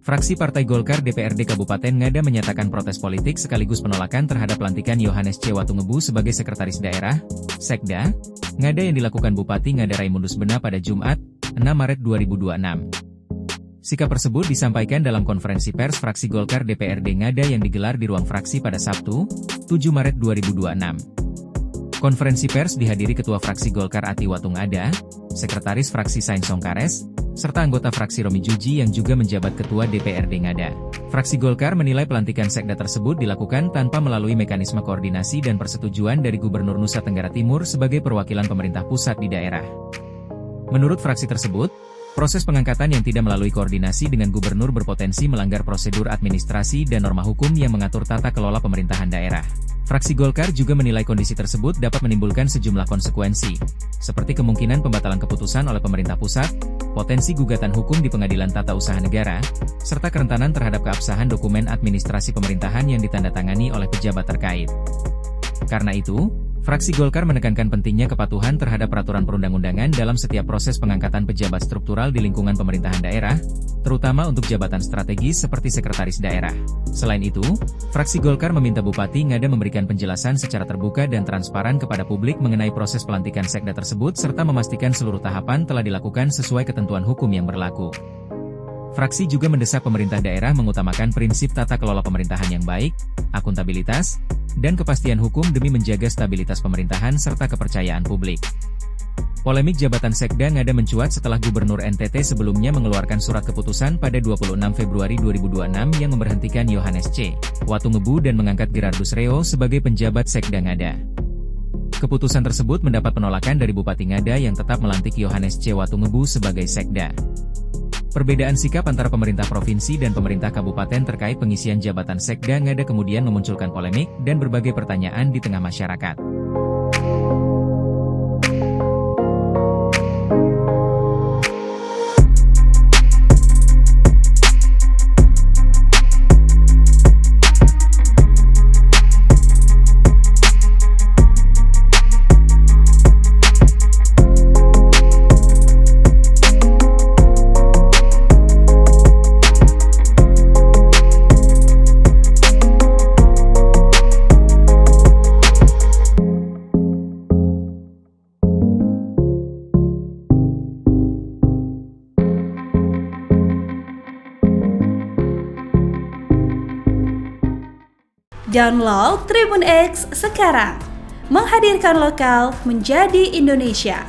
Fraksi Partai Golkar DPRD Kabupaten Ngada menyatakan protes politik sekaligus penolakan terhadap pelantikan Yohanes C. Watungebu sebagai Sekretaris Daerah, Sekda, Ngada yang dilakukan Bupati Ngada Raimundus Bena pada Jumat, 6 Maret 2026. Sikap tersebut disampaikan dalam konferensi pers fraksi Golkar DPRD Ngada yang digelar di ruang fraksi pada Sabtu, 7 Maret 2026. Konferensi pers dihadiri Ketua Fraksi Golkar Ati Watung Ngada, Sekretaris Fraksi Sain Songkares, serta anggota fraksi Romi Juji yang juga menjabat Ketua DPRD Ngada. Fraksi Golkar menilai pelantikan Sekda tersebut dilakukan tanpa melalui mekanisme koordinasi dan persetujuan dari Gubernur Nusa Tenggara Timur sebagai perwakilan pemerintah pusat di daerah. Menurut fraksi tersebut, proses pengangkatan yang tidak melalui koordinasi dengan gubernur berpotensi melanggar prosedur administrasi dan norma hukum yang mengatur tata kelola pemerintahan daerah. Fraksi Golkar juga menilai kondisi tersebut dapat menimbulkan sejumlah konsekuensi, seperti kemungkinan pembatalan keputusan oleh pemerintah pusat, potensi gugatan hukum di Pengadilan Tata Usaha Negara, serta kerentanan terhadap keabsahan dokumen administrasi pemerintahan yang ditandatangani oleh pejabat terkait. Karena itu, fraksi Golkar menekankan pentingnya kepatuhan terhadap peraturan perundang-undangan dalam setiap proses pengangkatan pejabat struktural di lingkungan pemerintahan daerah, terutama untuk jabatan strategis seperti sekretaris daerah. Selain itu, fraksi Golkar meminta Bupati Ngada memberikan penjelasan secara terbuka dan transparan kepada publik mengenai proses pelantikan Sekda tersebut serta memastikan seluruh tahapan telah dilakukan sesuai ketentuan hukum yang berlaku. Fraksi juga mendesak pemerintah daerah mengutamakan prinsip tata kelola pemerintahan yang baik, akuntabilitas, dan kepastian hukum demi menjaga stabilitas pemerintahan serta kepercayaan publik. Polemik jabatan Sekda Ngada mencuat setelah Gubernur NTT sebelumnya mengeluarkan surat keputusan pada 26 Februari 2026 yang memberhentikan Yohanes C. Watungebu dan mengangkat Gerardus Reo sebagai penjabat Sekda Ngada. Keputusan tersebut mendapat penolakan dari Bupati Ngada yang tetap melantik Yohanes C. Watungebu sebagai Sekda. Perbedaan sikap antara pemerintah provinsi dan pemerintah kabupaten terkait pengisian jabatan Sekda Ngada kemudian memunculkan polemik dan berbagai pertanyaan di tengah masyarakat. Download Tribun X sekarang, menghadirkan lokal menjadi Indonesia.